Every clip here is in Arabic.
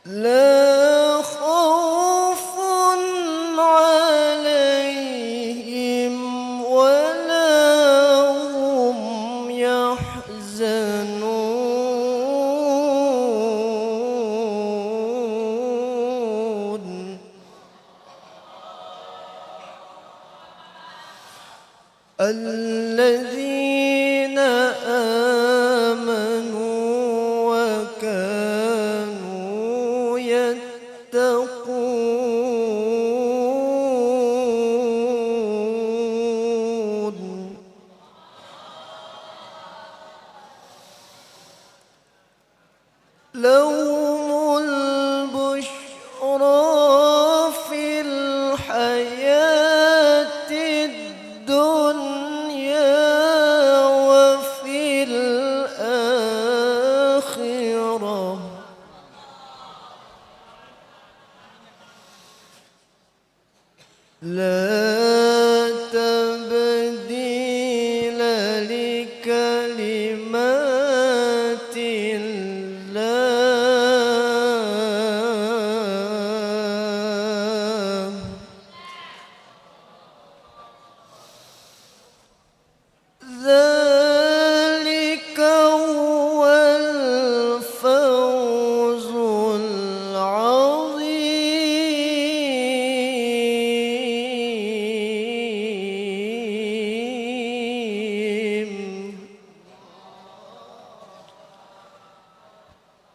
لا خوف عليهم ولا هم يحزنون الذين آمنوا وكانوا يتقون لهم البشرى في الحياة الدنيا وفي الآخرة لا تبديل لكلمات الله ذلك هو الفوز العظيم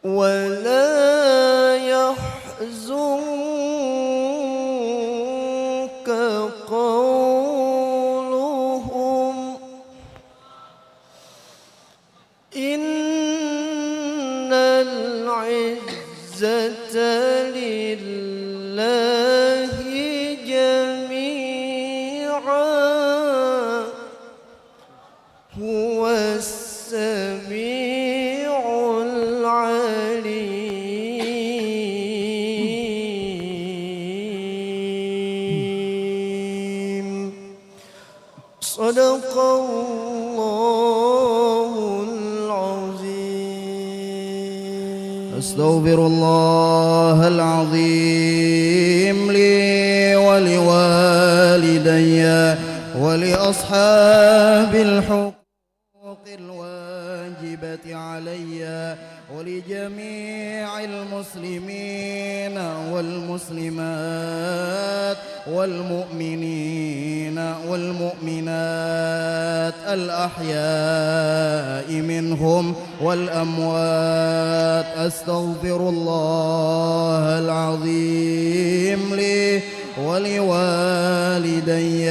ولا يحزنك قولهم إن العزة لله جميعا هو السميع العليم صدق الله العظيم. أستغفر الله العظيم لي ولوالدي ولأصحاب الحقوق الواجبة علي ولجميع المسلمين والمسلمات والمؤمنين والمؤمنات الأحياء منهم والأموات. أستغفر الله العظيم لي ولوالدي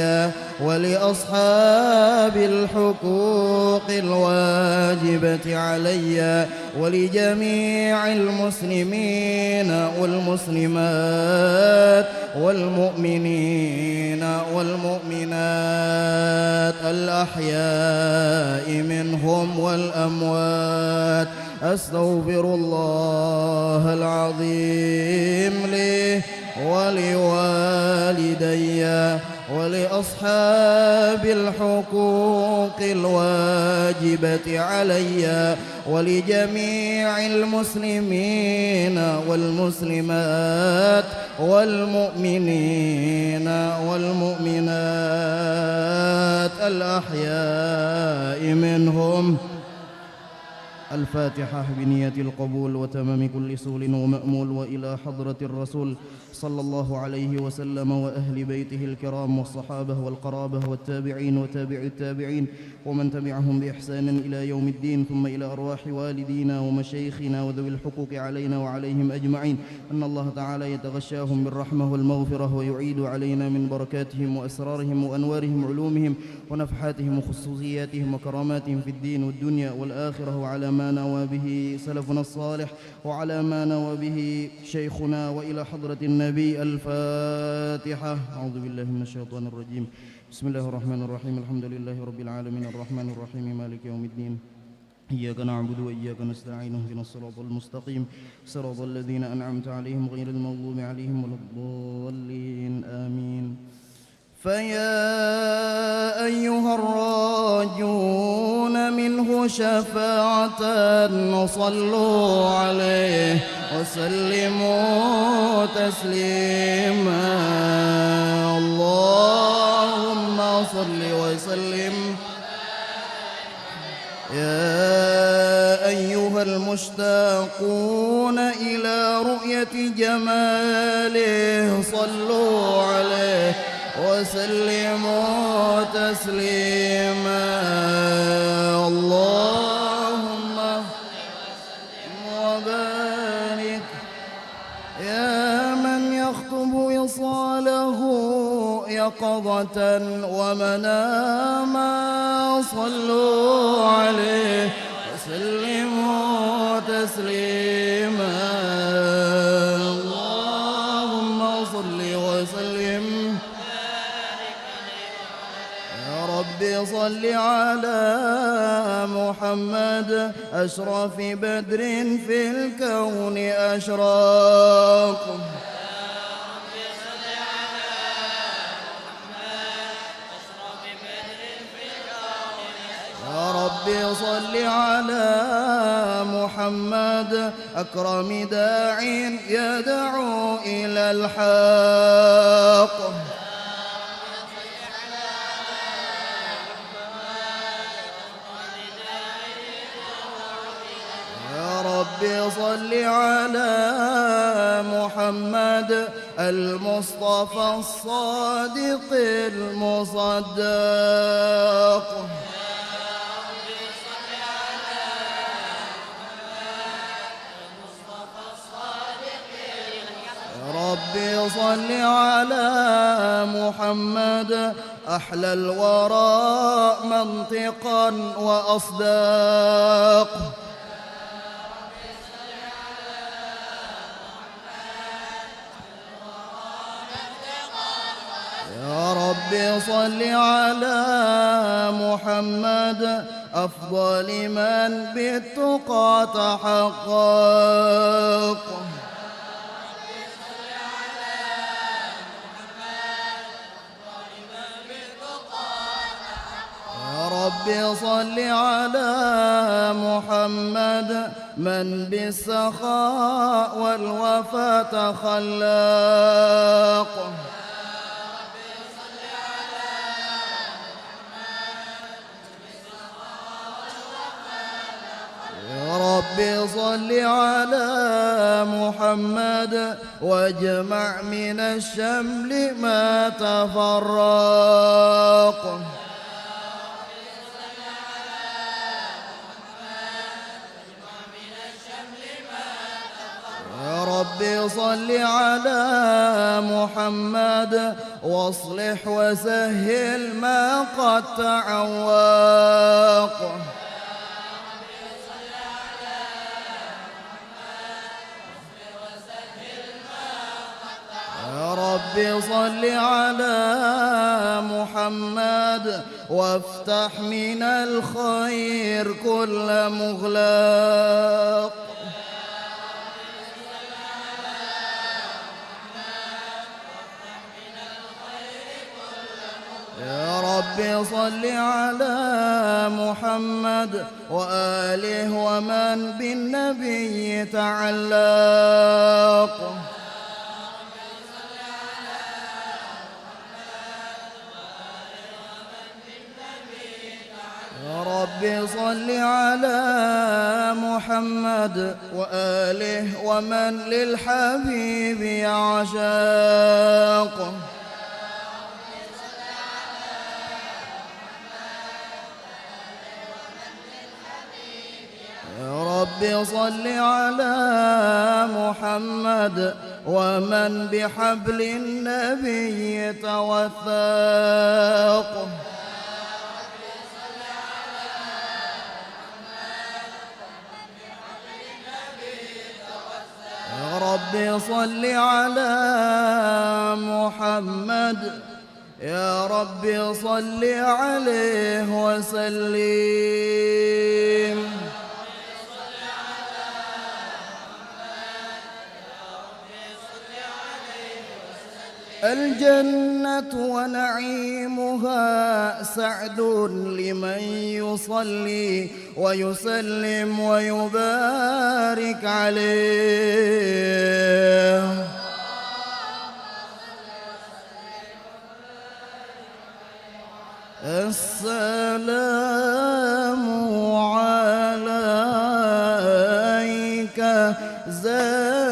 ولأصحاب الحقوق الواجبة علي ولجميع المسلمين والمسلمات والمؤمنين والمؤمنات الأحياء منهم والأموات. أستغفر الله العظيم لي ولوالدي ولأصحاب الحقوق الواجبة علي ولجميع المسلمين والمسلمات والمؤمنين والمؤمنات الأحياء منهم الفاتحة بنية القبول وتمام كل سول ومأمول، وإلى حضرة الرسول صلى الله عليه وسلم وأهل بيته الكرام والصحابة والقرابة والتابعين وتابع التابعين ومن تبعهم بإحسان إلى يوم الدين، ثم إلى أرواح والدينا ومشايخنا وذوي الحقوق علينا وعليهم أجمعين، أن الله تعالى يتغشاهم بالرحمة والمغفرة ويعيد علينا من بركاتهم وأسرارهم وأنوارهم علومهم ونفحاتهم وخصوصياتهم وكراماتهم في الدين والدنيا والآخرة، وعلى ما نوى به سلفنا الصالح وعلى ما نوى به شيخنا، وإلى حضرة النبي. الفاتحة. أعوذ بالله من الشيطان الرجيم. بسم الله الرحمن الرحيم. الحمد لله رب العالمين الرحمن الرحيم مالك يوم الدين. إياك نعبد وإياك نستعين. اهدنا الصراط المستقيم صراط الذين أنعمت عليهم غير المغضوب عليهم ولا الضالين. آمين. فيا أيها الراجون منه شفاعة صلوا عليه وسلموا تسليما. اللهم صل وسلم. يا أيها المشتاقون إلى رؤية جماله صلوا عليه وسلموا تسليما. اللهم وبارك. يا من يخطب وصاله يقظة ومناما صلوا عليه وسلموا تسليما. اللهم صل وسلم. رب صل على محمد أشرف بدر في الكون أشراق. يا رب صل على محمد أكرم داع يدعو إلى الحق. رب صل على محمد المصطفى الصادق المصدق. رب صل على محمد أحلى الورى منطقا وأصداق. يا رب صل على محمد أفضل من بالتقى تحقق. يا رب صل على محمد من بالسخاء والوفاء تخلق. رب صل على محمد واجمع من الشمل ما تفرق. يا رب صل على محمد واصلح وسهل ما قد تعوق. يا رب صل على محمد وافتح من الخير كل مغلق. يا رب صل على محمد وآله ومن بالنبي تعلق. يا رب رب صل على محمد وآله ومن للحبيب يعشاق. يا رب صل على محمد ومن بحبل النبي توثاق. يا رب صل على محمد يا رب صل عليه وسلم. الجنة ونعيمها سعد لمن يصلي ويسلم ويبارك عليه. السلام عليك زين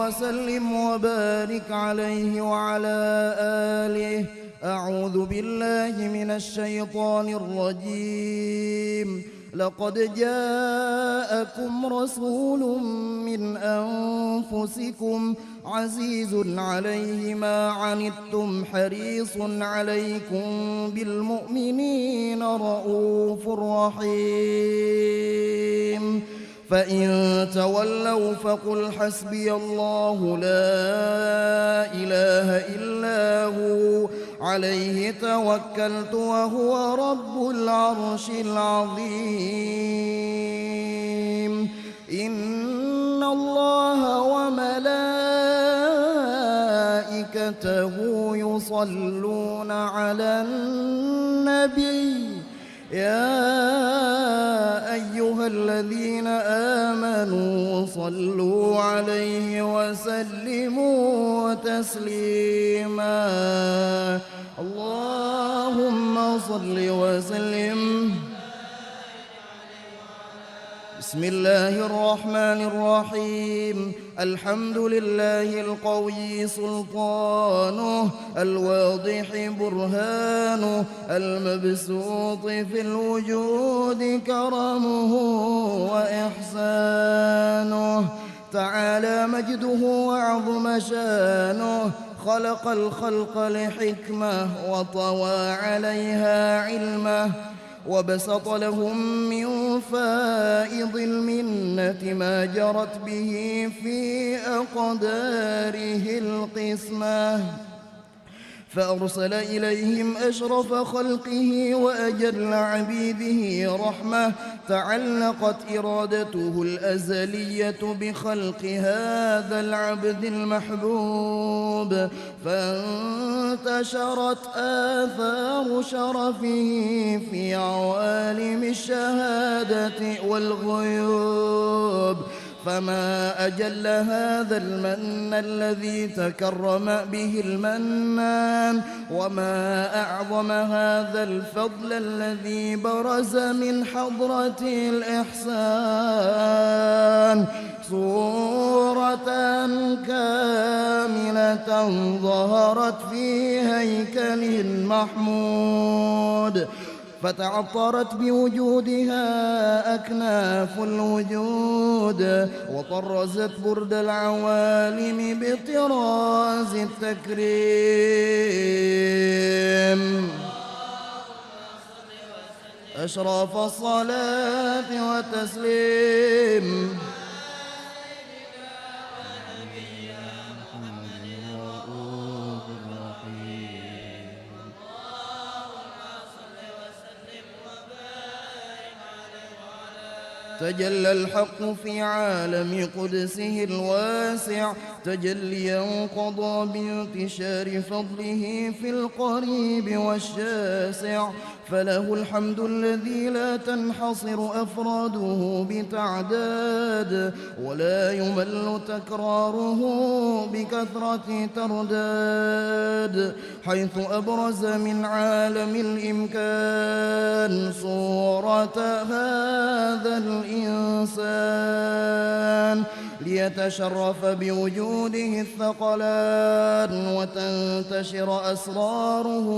وسلم وبارك عليه وعلى آله. أعوذ بالله من الشيطان الرجيم. لقد جاءكم رسول من أنفسكم عزيز عليه ما عنتم حريص عليكم بالمؤمنين رؤوف رحيم فإن تولوا فقل حسبي الله لا إله إلا هو عليه توكلت وهو رب العرش العظيم إن الله وملائكته يصلون على النبي يا أيها الذين آمنوا صلوا عليه وسلموا تسليما اللهم صل وسلم بسم الله الرحمن الرحيم الحمد لله القوي سلطانه الواضح برهانه المبسوط في الوجود كرمه وإحسانه تعالى مجده وعظم شانه خلق الخلق لحكمة وطوى عليها علمه وبسط لهم من فائض المنة ما جرت به في أقداره القسمة فأرسل إليهم أشرف خلقه وأجل عبيده رحمة تعلقت إرادته الأزلية بخلق هذا العبد المحبوب فانتشرت آثار شرفه في عوالم الشهادة والغيوب فما أجل هذا المن الذي تكرم به المنان وما أعظم هذا الفضل الذي برز من حضرة الإحسان صورة كاملة ظهرت في هيكل محمود فتعطرت بوجودها أكناف الوجود وطرزت برد العوالم بطراز التكريم أشرف الصلاة والتسليم تجلى الحق في عالم قدسه الواسع تجليا قضى بانتشار فضله في القريب والشاسع فله الحمد الذي لا تنحصر أفراده بتعداد ولا يمل تكراره بكثرة ترداد حيث أبرز من عالم الإمكان صورة هذا الإنسان ليتشرف بوجوده الثقلان وتنتشر أسراره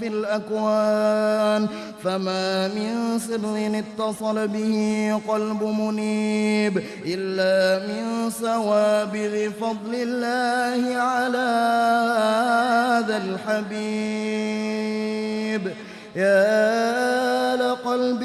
في الأكوان فما من سر اتصل به قلب منيب إلا من سوابغ فضل الله على هذا الحبيب يا لقلب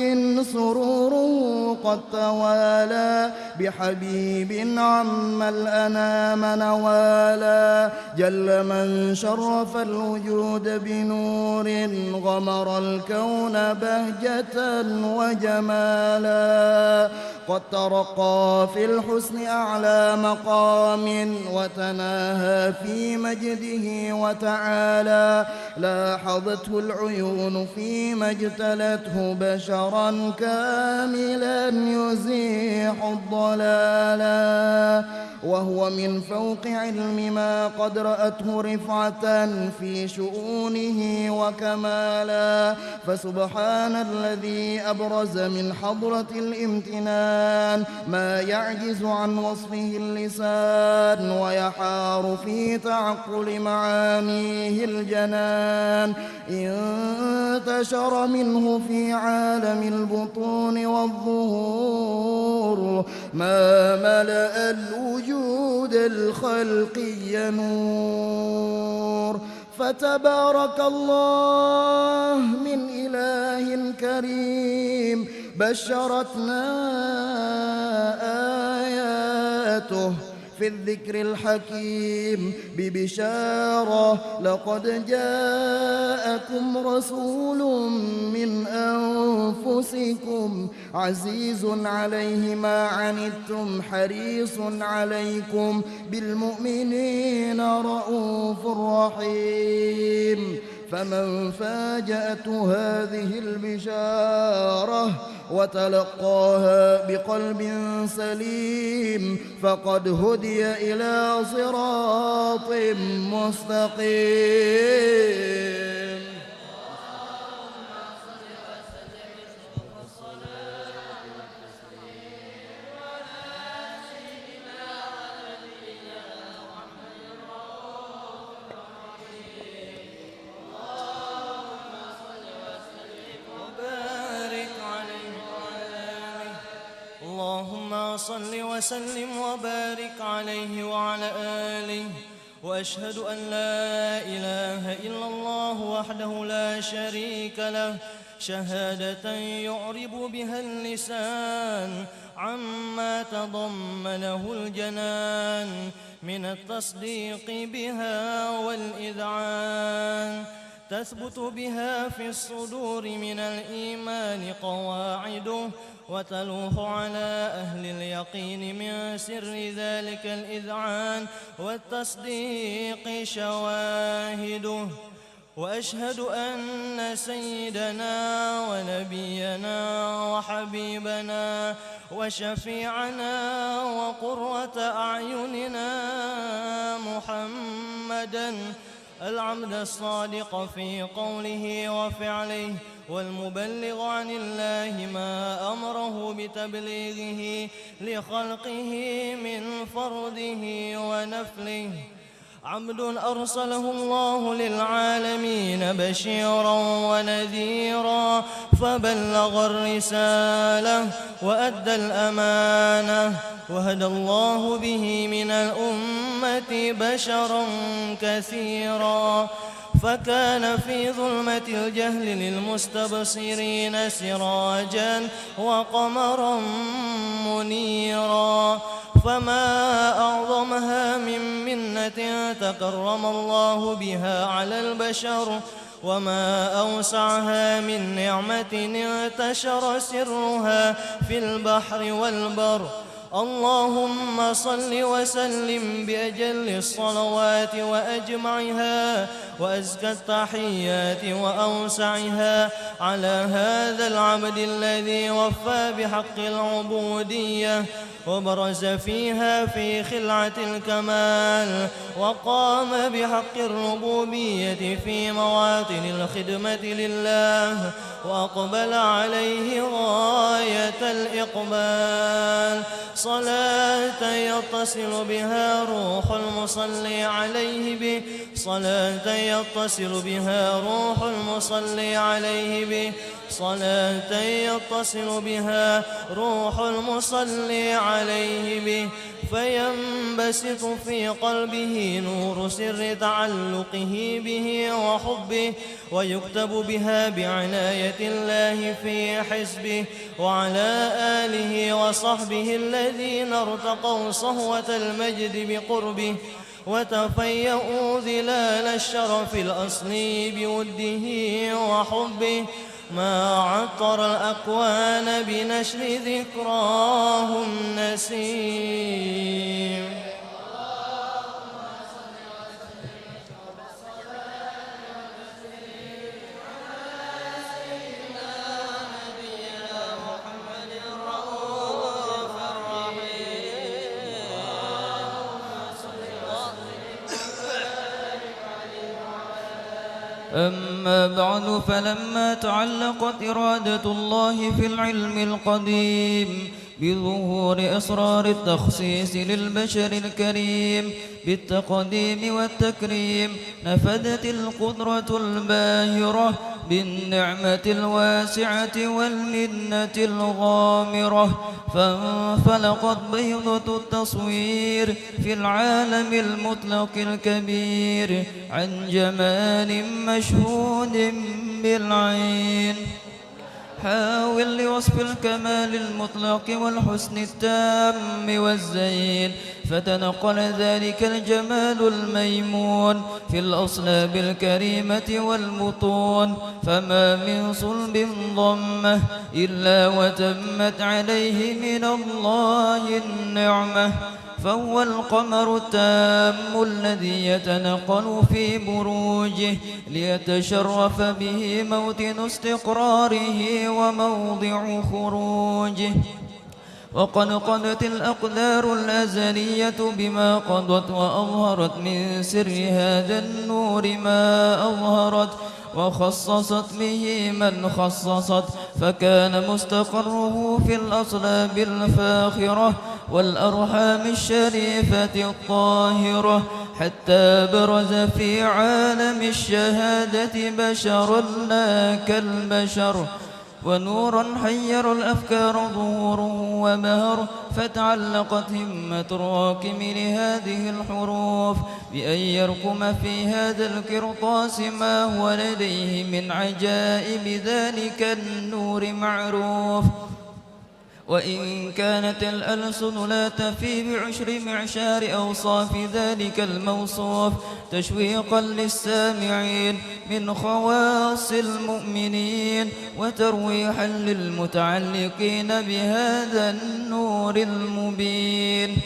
سروره قد توالى بحبيب عم الأنام نوالا جل من شرف الوجود بنور غمر الكون بهجة وجمالا قد ترقى في الحسن أعلى مقام وتناهى في مجده وتعالى لاحظته العيون فيما اجتلته بشرا كاملا يزيح الضلال ضلالا، وهو من فوق علم ما قد رأته رفعة في شؤونه وكمالا. فسبحان الذي أبرز من حضرة الامتنان ما يعجز عن وصفه اللسان ويحار في تعقل معانيه الجنان. انتشر منه في عالم البطون والظهور ما ملأ الوجود الخلقي نور. فتبارك الله من إله كريم بشرتنا آياته في الذكر الحكيم ببشارة: لقد جاءكم رسول من أنفسكم عزيز عليه ما عنتم حريص عليكم بالمؤمنين رؤوف رحيم. فمن فاجأته هذه البشارة وتلقاها بقلب سليم فقد هدي إلى صراط مستقيم. اللهم صل وسلم وبارك عليه وعلى آله. وأشهد أن لا إله إلا الله وحده لا شريك له شهادة يعرب بها اللسان عما تضمنه الجنان من التصديق بها والإذعان. تثبت بها في الصدور من الإيمان قواعده وتلوح على أهل اليقين من سر ذلك الإذعان والتصديق شواهده. وأشهد أن سيدنا ونبينا وحبيبنا وشفيعنا وقرة أعيننا محمدًا العبد الصادق في قوله وفعله والمبلغ عن الله ما أمره بتبليغه لخلقه من فرده ونفله. عبد أرسله الله للعالمين بشيرا ونذيرا فبلغ الرسالة وأدى الأمانة وهدى الله به من الأمة بشرا كثيرا. فكان في ظلمة الجهل للمستبصرين سراجا وقمرا منيرا. فما أعظمها من منة تكرم الله بها على البشر وما أوسعها من نعمة انتشر سرها في البحر والبر. اللهم صل وسلم بأجل الصلوات وأجمعها وأزكى التحيات وأوسعها على هذا العبد الذي وفى بحق العبودية وبرز فيها في خلعة الكمال وقام بحق الربوبية في مواطن الخدمة لله وأقبل عليه غاية الإقبال. صلاة يتصل بها روح المصلي عليه به صلاة يتصل بها روح المصلي عليه به صلاة يتصل بها روح المصلي عليه به فينبسط في قلبه نور سر تعلقه به وحبه ويكتب بها بعناية الله في حزبه. وعلى آله وصحبه الذين ارتقوا صهوة المجد بقربه وتفيأوا ظلال الشرف الأصلي بوده وحبه. ما عطر الأكوان بنشر ذكراه النسيم. أما بعد، فلما تعلقت إرادة الله في العلم القديم بظهور أسرار التخصيص للبشر الكريم بالتقديم والتكريم، نفذت القدرة الباهرة بالنعمة الواسعة والمنة الغامرة، فانفلقت بيضة التصوير في العالم المطلق الكبير عن جمال مشهود بالعين. حاول لوصف الكمال المطلق والحسن التام والزين، فتنقل ذلك الجمال الميمون في الأصلاب الكريمة والبطون، فما من صلب ضمه إلا وتمت عليه من الله النعمة، فهو القمر التام الذي يتنقل في بروجه ليتشرف به موطن استقراره وموضع خروجه. وقد قضت الأقدار الأزلية بما قضت، وأظهرت من سر هذا النور ما أظهرت، وخصصت به من خصصت، فكان مستقره في الأصلاب الفاخرة والأرحام الشريفة الطاهرة، حتى برز في عالم الشهادة بشرا لا كالبشر، ونورا حير الأفكار ظهوره وبهر، فتعلقت همة الراكم لهذه الحروف بأن يركم في هذا القرطاس ما هو لديه من عجائب ذلك النور معروف. وإن كانت الألسن لا تفي بعشر معشار أوصاف ذلك الموصوف تشويقا للسامعين من خواص المؤمنين، وترويحا للمتعلقين بهذا النور المبين،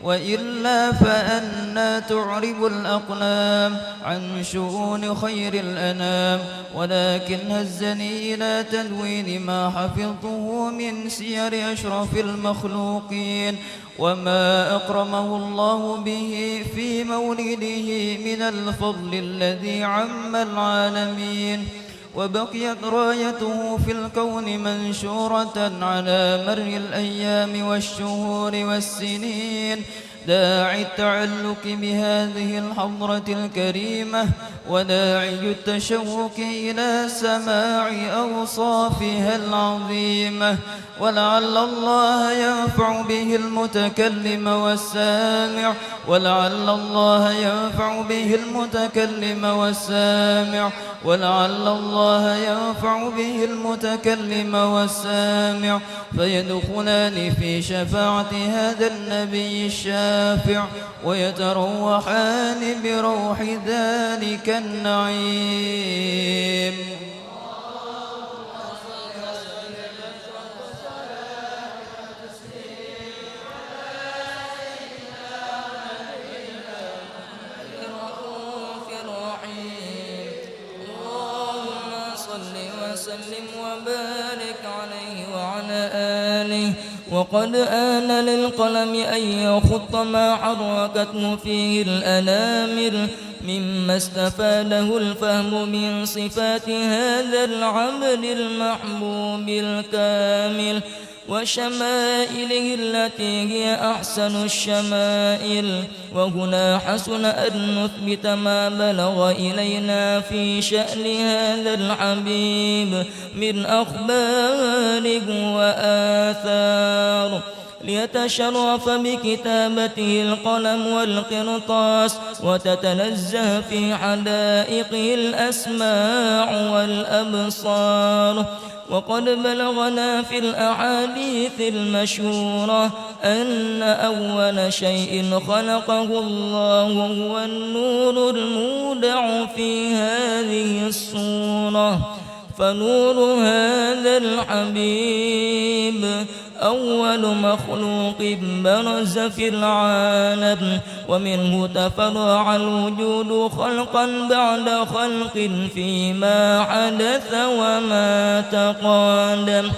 وإلا فأنى تعرب الأقلام عن شؤون خير الأنام، ولكن هزني إلى تدوين ما حفظته من سير أشرف المخلوقين، وما أكرمه الله به في مولده من الفضل الذي عم العالمين، وبقيت رايته في الكون منشورة على مر الأيام والشهور والسنين، داعي التعلق بهذه الحضرة الكريمة وداعي التشوق إلى سماع أوصافها العظيمة، ولعل الله ينفع به المتكلم والسامع، ولعل الله ينفع به المتكلم والسامع، ولعل الله ينفع به المتكلم والسامع، فيدخلان في شفاعة هذا النبي الشافع، ويتروحان بروح ذلك النعيم. وسلم وبارك عليه وعلى آله. وقد آن للقلم أن يخط ما حركته فيه الأنامل مما استفاده الفهم من صفات هذا العبد المحبوب الكامل وشمائله التي هي أحسن الشمائل. وهنا حسن أن نثبت ما بلغ إلينا في شأن هذا الحبيب من أخبار وآثار، ليتشرف بكتابته القلم والقرطاس، وتتنزه في حدائقه الأسماع والأبصار. وقد بلغنا في الأحاديث المشهورة أن أول شيء خلقه الله هو النور المودع في هذه الصورة، فنور هذا الحبيب أول مخلوق برز في العالم، ومنه تفرع الوجود خلقا بعد خلق فيما حدث وما تقادم.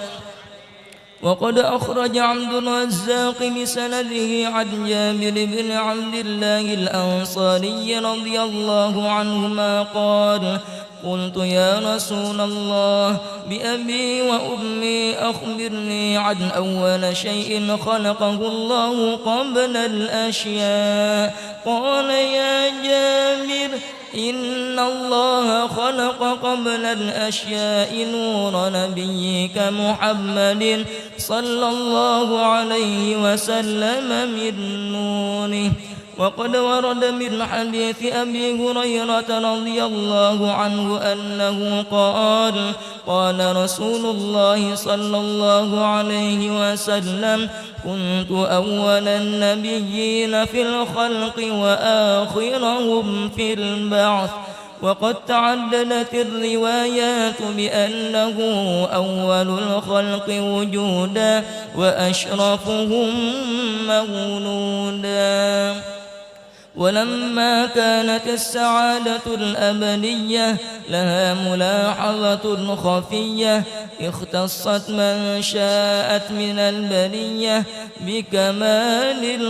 وقد أخرج عبد الرزاق بسنده عن جابر بن عبد الله الأنصاري رضي الله عنهما قال: قلت يا رسول الله بأبي وأمي أخبرني عن أول شيء خلقه الله قبل الأشياء. قال يا جابر إن الله خلق قبل الأشياء نور نبيك محمد صلى الله عليه وسلم من نوره. وقد ورد من حديث أبي هريرة رضي الله عنه أنه قال قال رسول الله صلى الله عليه وسلم كنت أول النبيين في الخلق وآخرهم في البعث. وقد تعددت الروايات بأنه أول الخلق وجودا وأشرفهم مولودا. ولما كانت السعادة الأبدية لها ملاحظة خفية اختصت من شاءت من البرية بكمال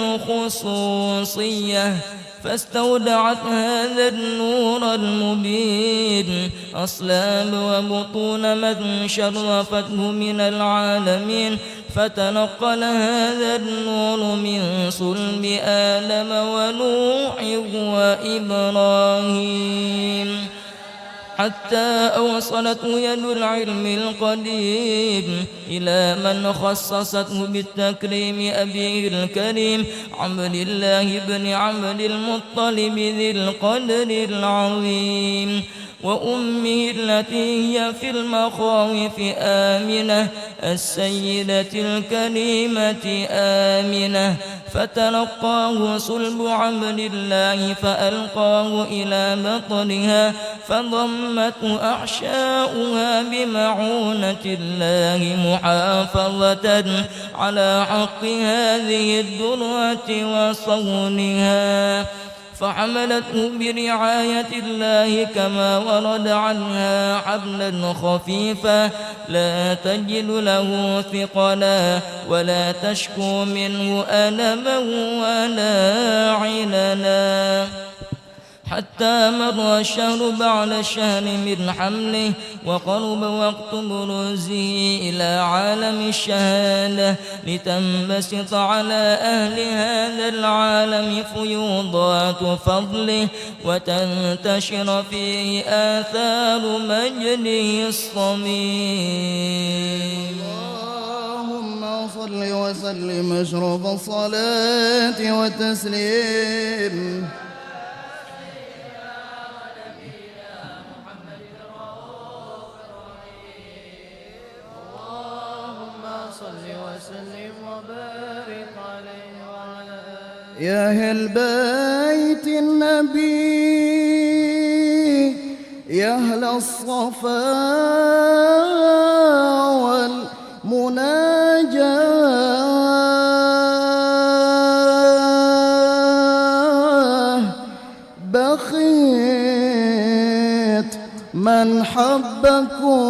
الخصوصية، فاستودعت هذا النور المبين أصلاب وبطون من شرفته من العالمين، فتنقل هذا النور من صلب آدم ونوح وإبراهيم حتى أوصلته يد العلم القديم إلى من خصصته بالتكريم أبيه الكريم عبد الله بن عبد المطلب ذي القدر العظيم، وأمه التي هي في المخاوف آمنة السيدة الكريمة آمنة، فتلقاه صلب عبد الله فألقاه إلى بطنها فضمته أحشاؤها بمعونة الله محافظة على حق هذه الدرة وصونها، فحملته برعاية الله كما ورد عنها حبلا خفيفا لا تجد له ثقلا ولا تشكو منه ألما ولا علنا، حتى مر الشهر بعد الشهر من حمله وقرب وقت بروزه إلى عالم الشهادة لتنبسط على أهل هذا العالم فيوضات فضله وتنتشر فيه آثار مجده الصميم. اللهم صل وسلم أشرف الصلاة والتسليم يا أهل بيت النبي يا أهل الصفا والمناجاة بخيت من حبكم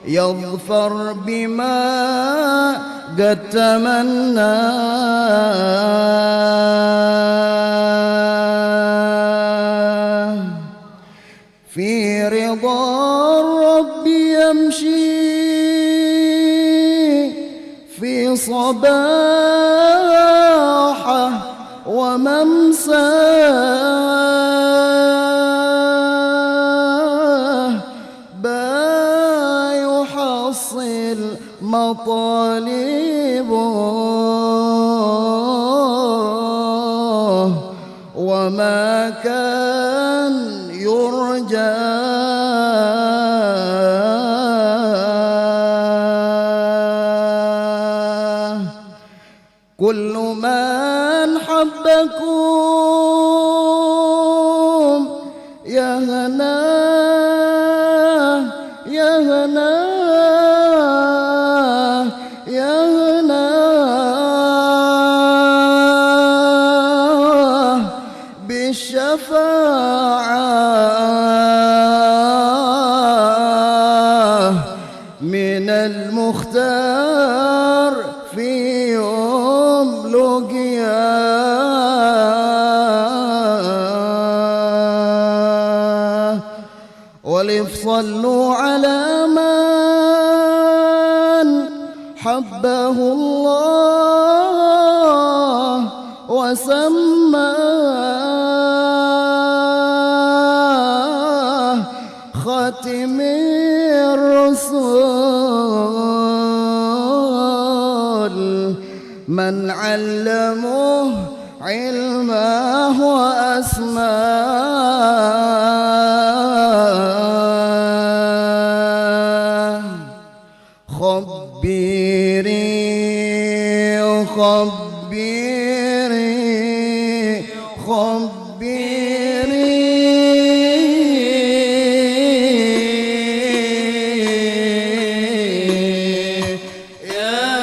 يظفر بما قد تمنى. في رضا الرب يمشي في صباحه وممساه يحصل مطالبه وما كان يرجى كل من حبكم يا هناه يا هناه يا هناه بالشفاعة من المختار في يوم لقياه. وسماه خاتم الرسل من علمه علمه وأسماه خبري خبري خبري يا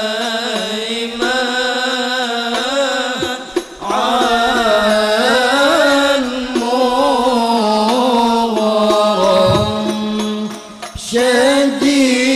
نسيما عن مغرم شدي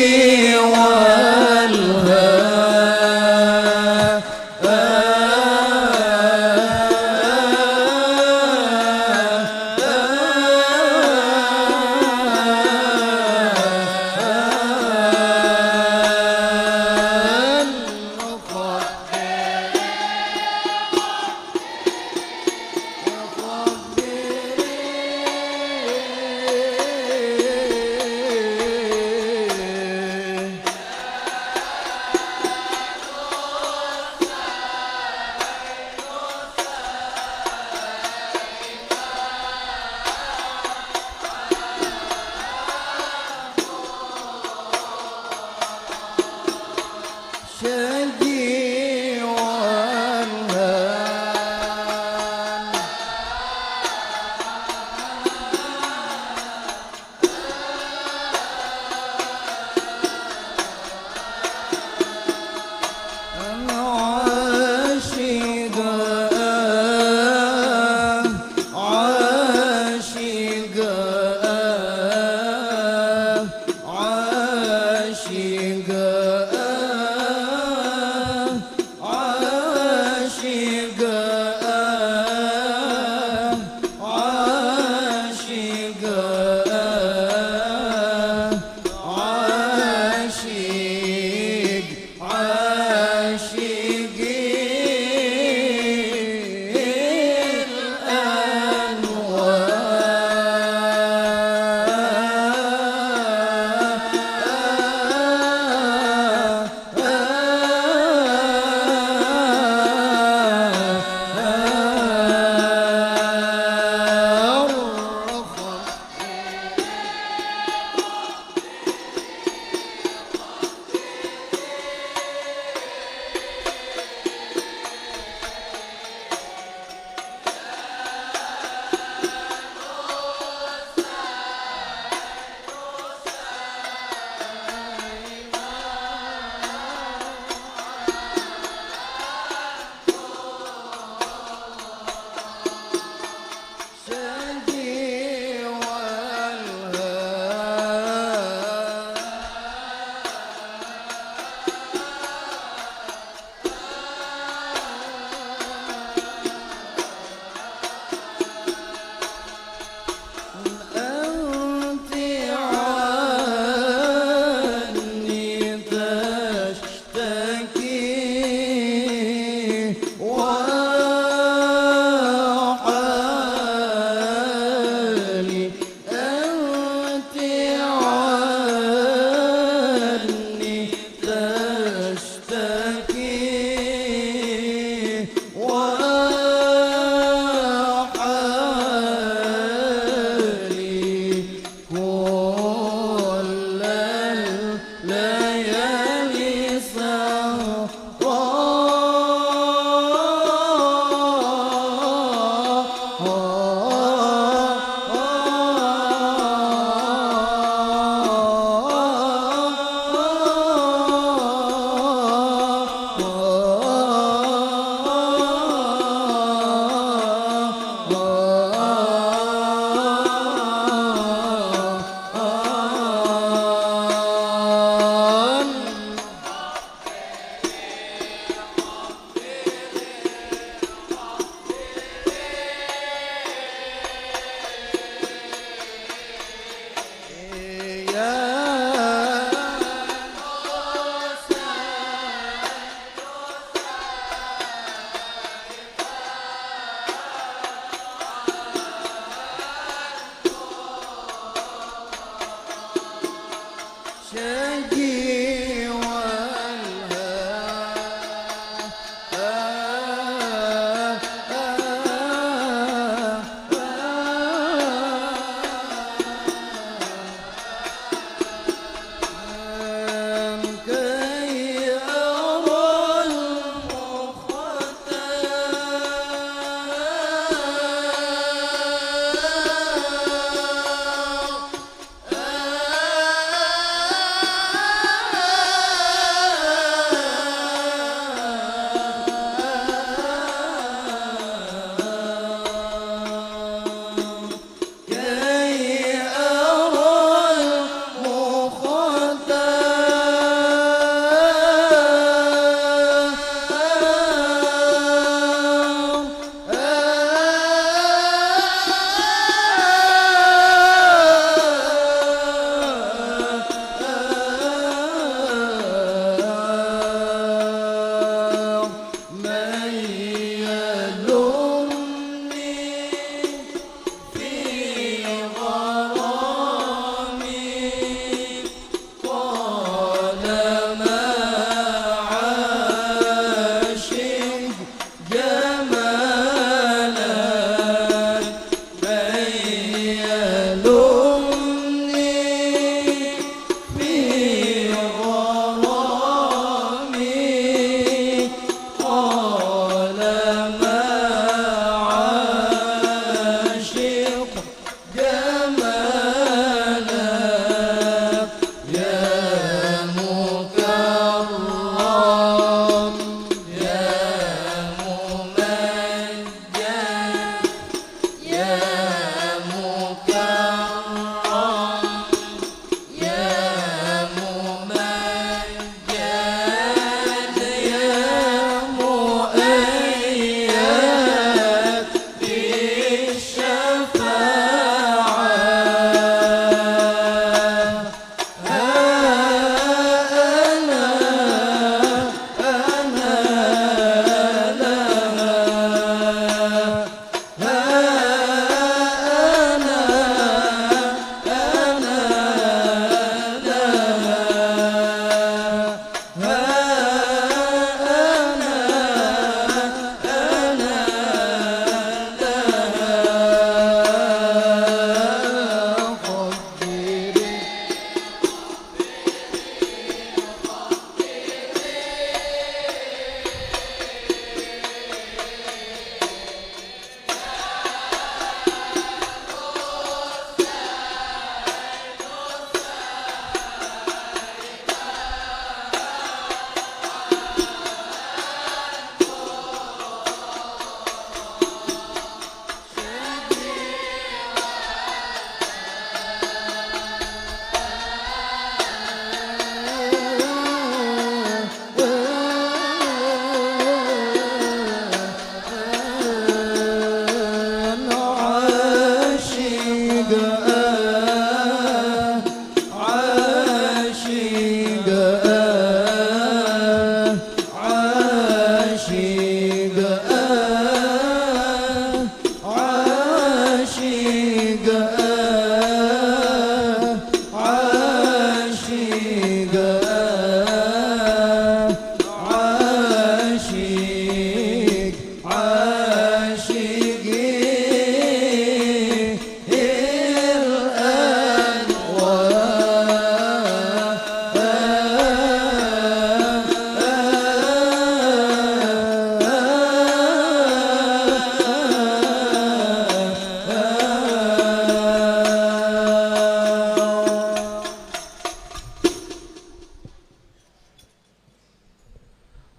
شجي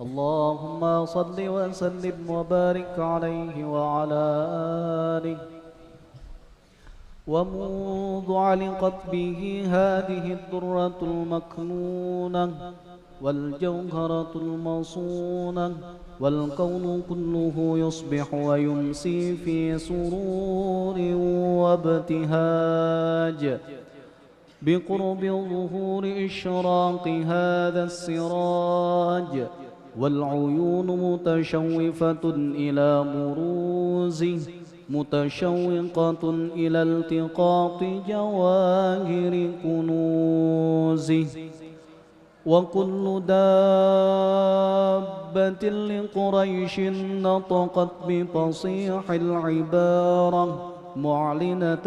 اللهم صل وسلم وبارك عليه وعلى آله. ومنذ علقت به هذه الدرة المكنونة والجوهرة المصونة والكون كله يصبح ويمسي في سرور وابتهاج بقرب ظهور إشراق هذا السراج، والعيون متشوفة إلى بروزه متشوقة إلى التقاط جواهر كنوزه. وكل دابة لقريش نطقت بفصيح العبارة معلنة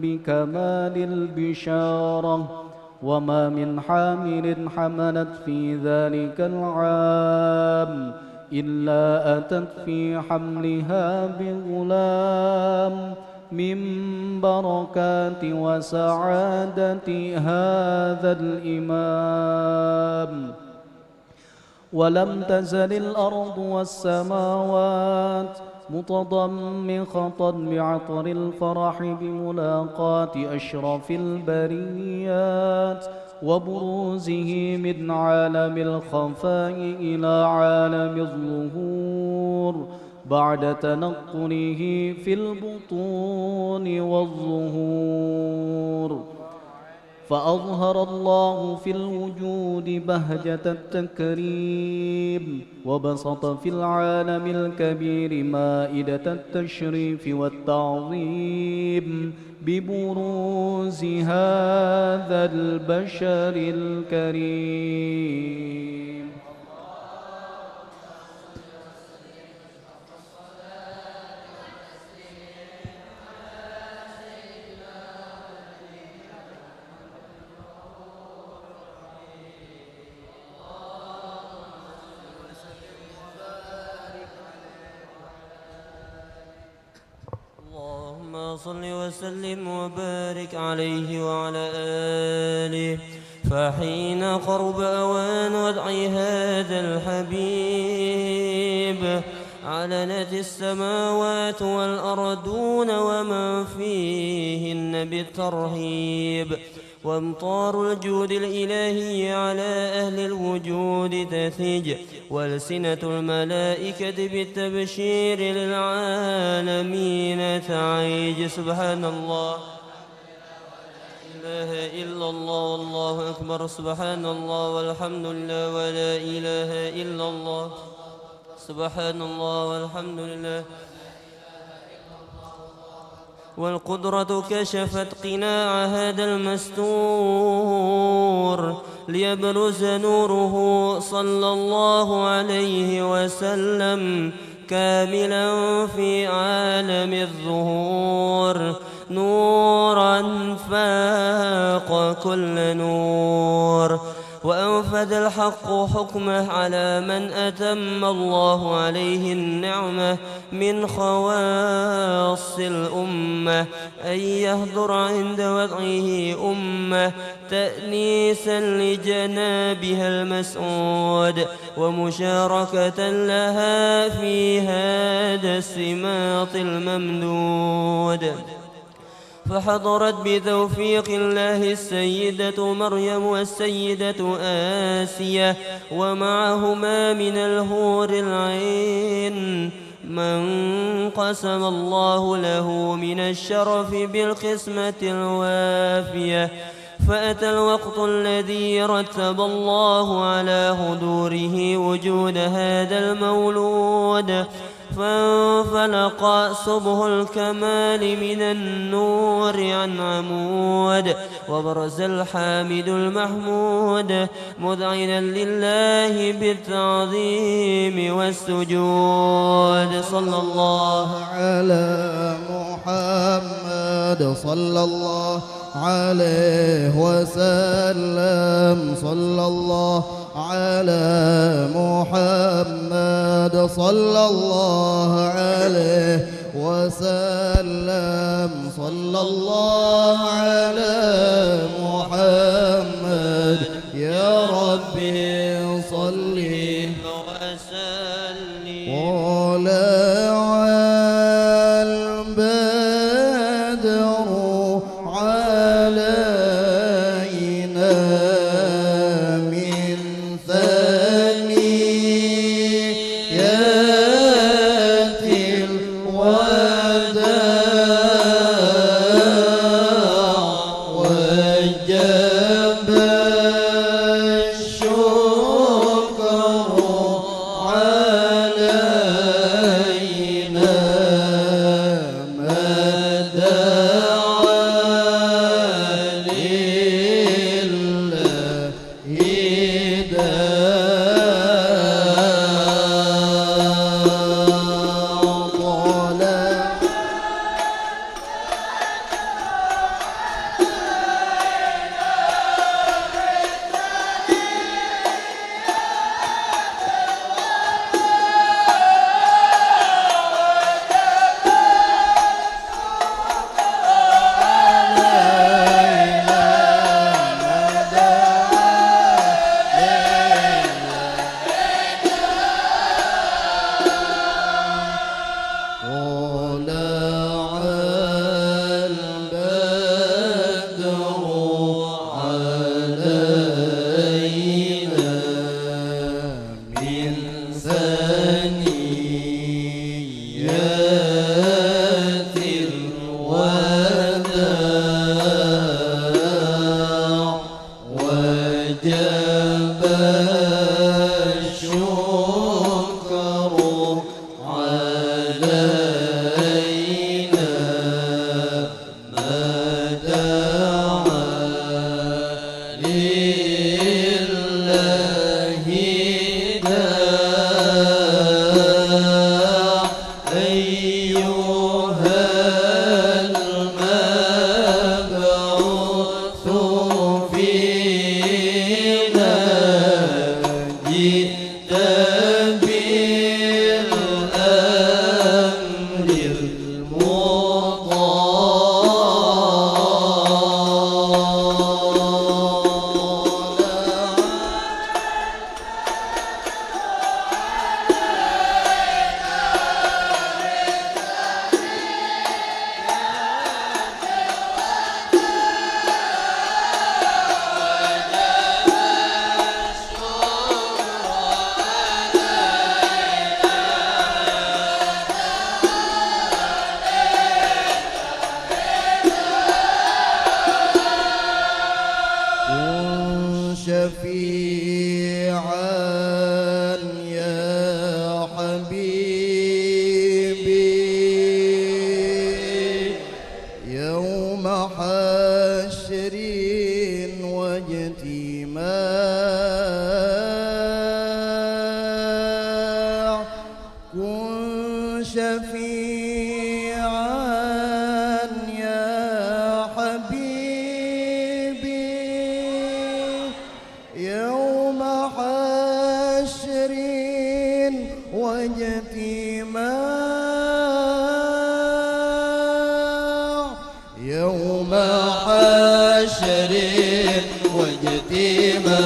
بكمال البشارة وما من حامل حملت في ذلك العام إلا أتت في حملها بغلام من بركات وسعادة هذا الإمام. ولم تزل الأرض والسماوات متضمخة بعطر الفرح بملاقاة أشرف البريات وبروزه من عالم الخفاء إلى عالم الظهور بعد تنقله في البطون والظهور. فأظهر الله في الوجود بهجة التكريم وبسط في العالم الكبير مائدة التشريف والتعظيم ببروز هذا البشر الكريم. اللهم صل وسلم وبارك عليه وعلى آله. فحين قرب أوان وضع هذا الحبيب علنت السماوات والأرضون ومن فيهن بالترهيب وامطار الجود الإلهي على أهل الوجود تثج والسنة الملائكة بالتبشير للعالمين تعيج. سبحان الله لا إله إلا الله والله أكبر. سبحان الله والحمد لله ولا إله إلا الله. سبحان الله والحمد لله. والقدرة كشفت قناع هذا المستور ليبرز نوره صلى الله عليه وسلم كاملا في عالم الظهور نورا فاق كل نور. وأنفذ الحق حكمه على من أتم الله عليه النعمة من خواص الأمة أن يهدر عند وضعه أمة تأنيسا لجنابها المسعود ومشاركة لها في هذا السماط الممدود. فحضرت بتوفيق الله السيدة مريم والسيدة آسية ومعهما من الهور العين من قسم الله له من الشرف بالقسمة الوافية. فأتى الوقت الذي رتب الله على هدوره وجود هذا المولود فانفلق صبح الكمال من النور عن عمود وبرز الحامد المحمود مذعنا لله بالتعظيم والسجود. صلى الله على محمد صلى الله عليه وسلم. صلى الله على محمد صلى الله عليه وسلم. صلى الله على محمد يا ربي صلي وسلم. طلع البدر علينا من ثنيات الوداع وجب الشكر علينا ما دعا لله وجب الشكر علينا ما دعا لله داع أيها المبعوث فينا جئت بالأمر كن شفيعا يا حبيبي يوم حشر واجتماع كن شفيعا يا حبيبي يوم حشر واجتماع يوم حشر واجتماع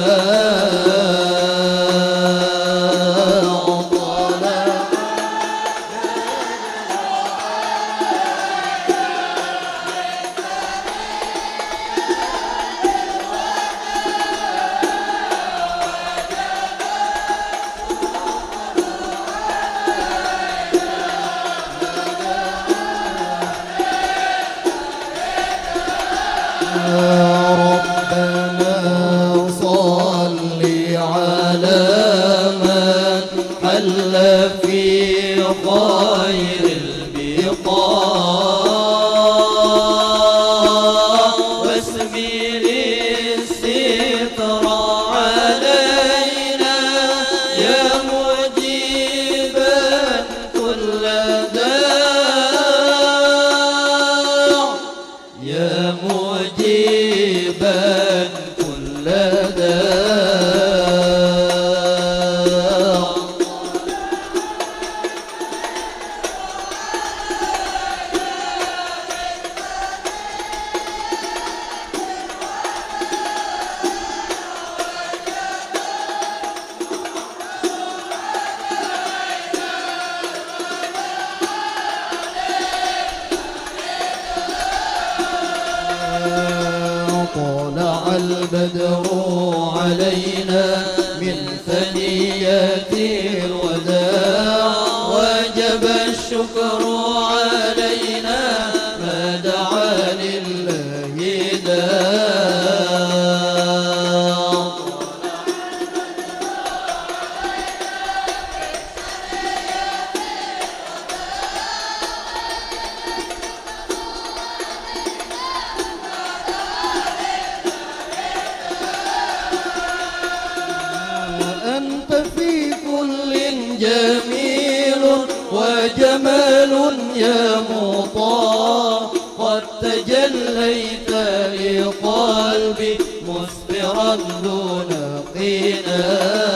ربنا صل على من حل في خير البقاع واسبل الستر علينا يا مجيبا كل داع يا مجيبا كل داع طلع البدر علينا من ثنيات الوداع وجب الشكر علينا ما دعا لله داع أنت في كل جميل وجمال يا مطاع قد تجليت لقلبي مسفرا دون قناع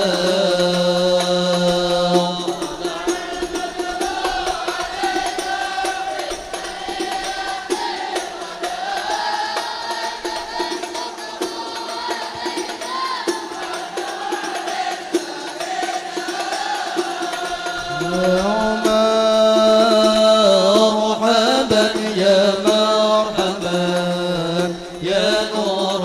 مرحبا يا مرحبا يا نور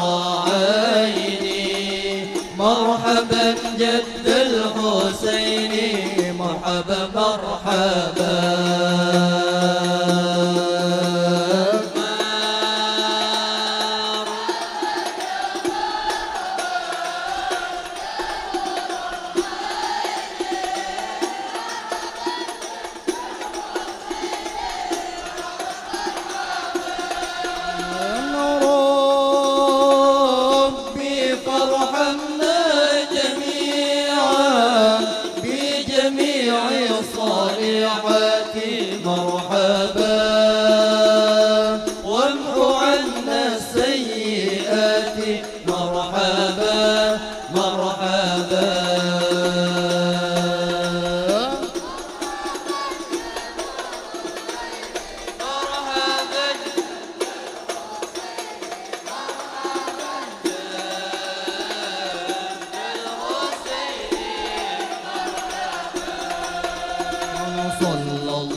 عيني مرحبا جد الحسين مرحبا مرحبا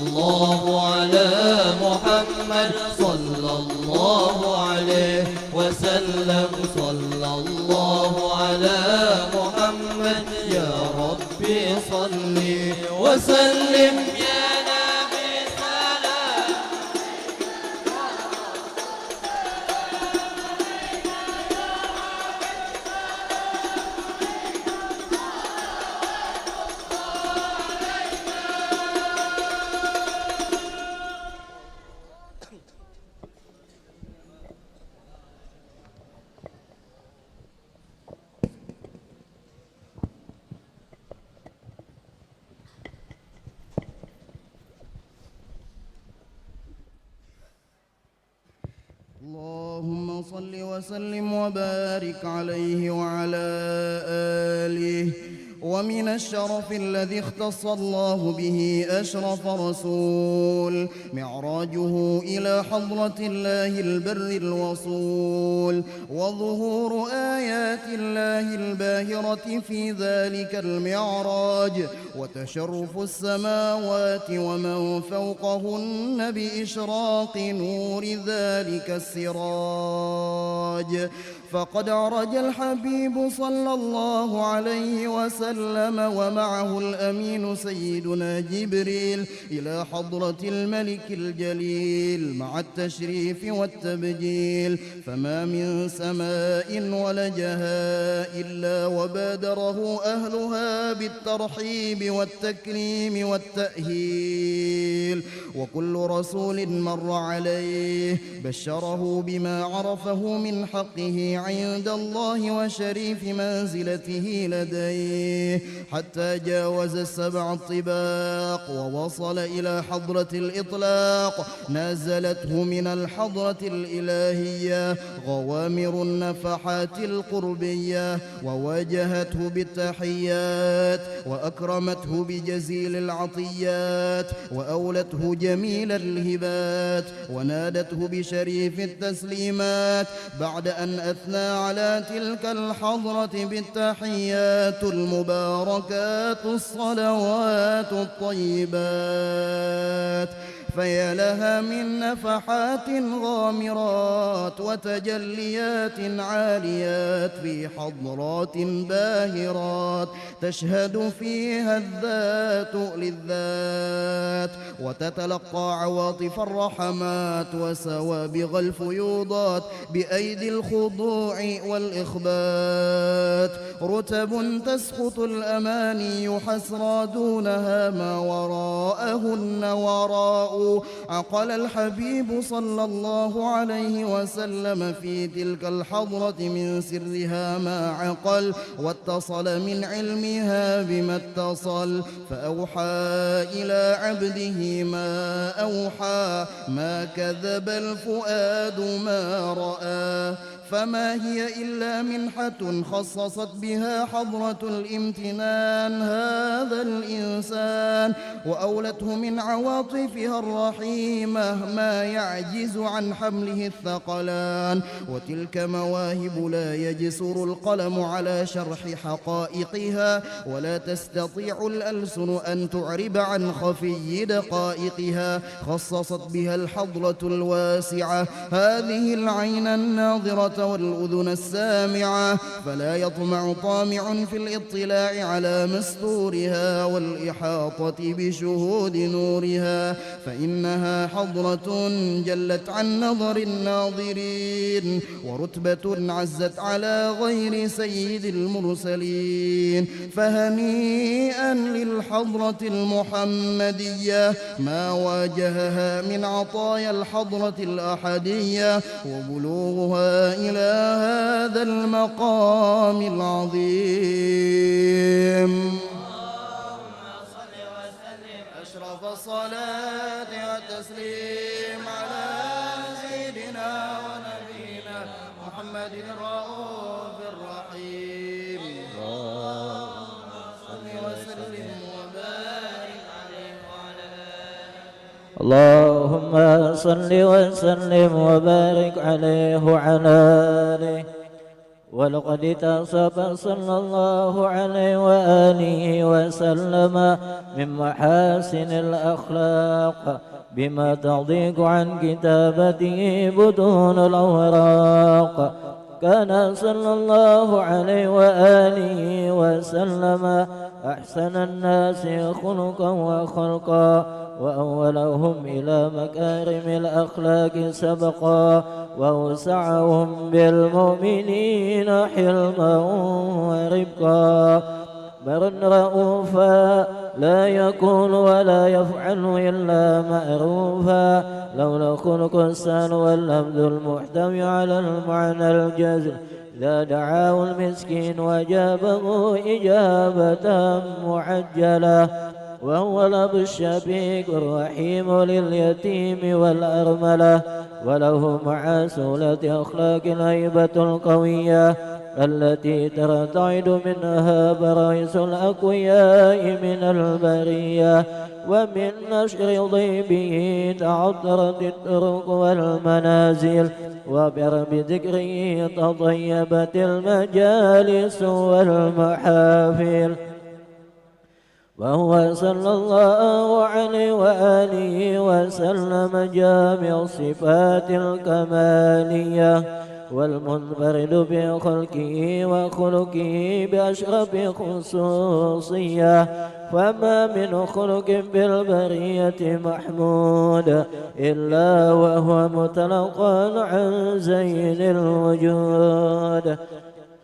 الله على محمد صلى الله عليه وسلم صلى الله على محمد يا ربي صل وسلم يا نبي سلام اللهم صل وسلم وبارك عليه وعلى آله. ومن الشرف الذي اختص الله به أشرف رسول معراجه إلى حضرة الله البر الوصول وظهور آيات الله الباهرة في ذلك المعراج وتشرف السماوات ومن فوقهن بإشراق نور ذلك السراج. فقد عرج الحبيب صلى الله عليه وسلم ومعه الأمين سيدنا جبريل إلى حضرة الملك الجليل مع التشريف والتبجيل، فما من سماء ولجها إلا وبادره أهلها بالترحيب والتكريم والتأهيل، وكل رسول مر عليه بشره بما عرفه من حقه عند الله وشريف منزلته لديه، حتى جاوز السبع الطباق ووصل إلى حضرة الإطلاق. نازلته من الحضرة الإلهية غوامر النفحات القربية، وواجهته بالتحيات وأكرمته بجزيل العطيات، وأولته جميل الهبات، ونادته بشريف التسليمات، بعد أن أثنى على تلك الحضرة بالتحيات المباركات الصلوات الطيبات. فيا لها من نفحات غامرات وتجليات عاليات في حضرات باهرات تشهد فيها الذات للذات، وتتلقى عواطف الرحمات وسوابغ الفيوضات بأيدي الخضوع والإخبات. رتب تسقط الأماني حسرى دونها ما وراءهن وراء. عقل الحبيب صلى الله عليه وسلم في تلك الحضرة من سرها ما عقل، واتصل من علمها بما اتصل، فأوحى إلى عبده ما أوحى، ما كذب الفؤاد ما رأى. فما هي إلا منحة خصصت بها حضرة الامتنان هذا الإنسان، وأولته من عواطفها الرحيمة ما يعجز عن حمله الثقلان. وتلك مواهب لا يجسر القلم على شرح حقائقها، ولا تستطيع الألسن أن تعرب عن خفي دقائقها. خصصت بها الحضرة الواسعة هذه العين الناظرة والأذن السامعة، فلا يطمع طامع في الاطلاع على مستورها والإحاطة بشهود نورها، فإنها حضرة جلت عن نظر الناظرين، ورتبة عزت على غير سيد المرسلين. فهنيئا للحضرة المحمدية ما واجهها من عطايا الحضرة الأحدية، وبلوغها إلى هذا المقام العظيم. أشرف الصلاة والتسليم على سيدنا ونبينا محمد الرؤوف الرحيم. اللهم صل وسلم وبارك عليه وعلى آله. اللهم صل وسلم وبارك عليه وعلى آله. ولقد اتصف صلى الله عليه وآله وسلم من محاسن الأخلاق بما تضيق عن كتابته بطون الأوراق. كان صلى الله عليه وآله وسلم أحسن الناس خلقا وخلقا وأولهم إلى مكارم الأخلاق سبقا وأوسعهم بالمؤمنين حلما ورفقا. برا رؤوفا لا يكون ولا يفعل إلا معروفا لولا خلق السهل واللمد المحتوي على المعنى الجزل إذا دعاه المسكين وجابه إجابة معجلة. وهو الأب الشفيق الرحيم لليتيم والأرملة وله مع سهولة أخلاق الهيبة القوية التي ترتعد منها برايس الأقوياء من البرية. ومن نشر ضيبه تعطرت الطرق والمنازل وبرب ذكره تطيبت المجالس والمحافل. وهو صلى الله عليه وآله وسلم جامع الصفات الكمالية والمنفرد بخلقه وخلقه بأشرف خصوصية. فما من خلق بالبرية محمود إلا وهو متلقى عن زين الوجود.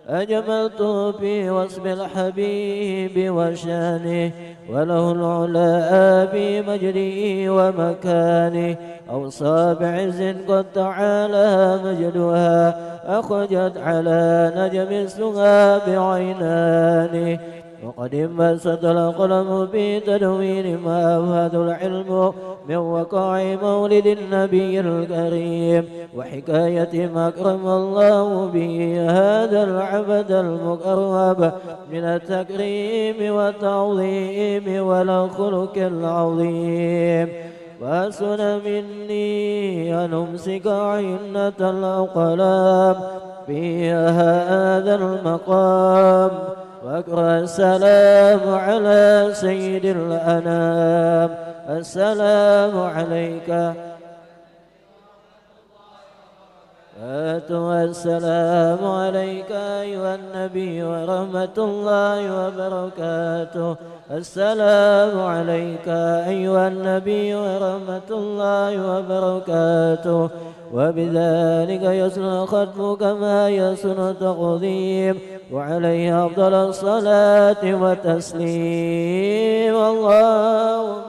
أجملت في وصف الحبيب وشانه وله العلا بمجده ومكانه. أوصى بعز قد تعالى مجدها أخرجت على نجم السها بعينانه. وقد انبسط القلم بتدوين ما أفاد العلم من وقع مولد النبي الكريم وحكاية ما أكرم الله به هذا العبد المقرب من التكريم والتعظيم والخلق العظيم. وأسن مني أن أمسك عنة الأقلام في هذا المقام وأقرأ السلام على سيد الأنام. السلام عليك السلام عليك أيها النبي ورحمة الله وبركاته. السلام عليك أيها النبي ورحمة الله وبركاته. وبذلك يسن ختم كما يسن تقديم وعليه أفضل الصلاة والتسليم. اللهم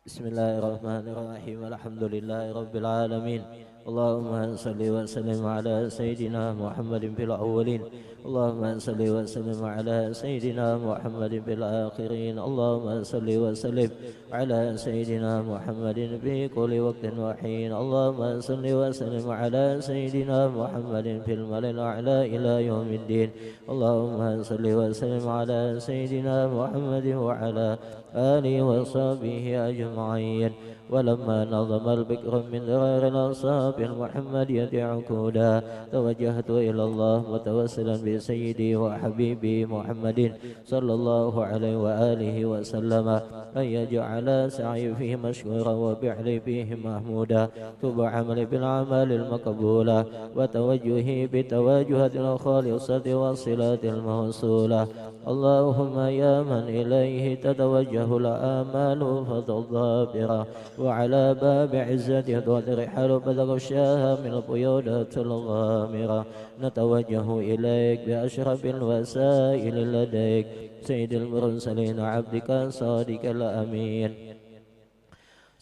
بسم الله الرحمن الرحيم. الحمد لله رب العالمين. اللهم صل وسلم على سيدنا محمد في الأولين. اللهم صل وسلم على سيدنا محمد في الآخرين. اللهم صل وسلم على سيدنا محمد في كل وقت وحين. اللهم صل وسلم على سيدنا محمد في الملأ الأعلى إلى يوم الدين. اللهم صل وسلم على سيدنا محمد وعلى آله وصحبه أجمعين. ولما نظم البكر من ذرار الأصحاب المحمدية عقودا توجهت إلى الله متوسلا بسيدي وحبيبي محمد صلى الله عليه وآله وسلم أن يجعل سعي فيه مشكورا وبعلي فيه محمودا. تب عملي بالأعمال المقبولة وتوجهي بتواجهة الخالصة والصلات الموصولة. اللهم يا من إليه تتوجه الآمال فالظافرة وعلى باب عزته ترحل فتغشاها من القيودات الغامرة نتوجه إليك بأشرف الوسائل لديك سيد المرسلين عبدك صادق الأمين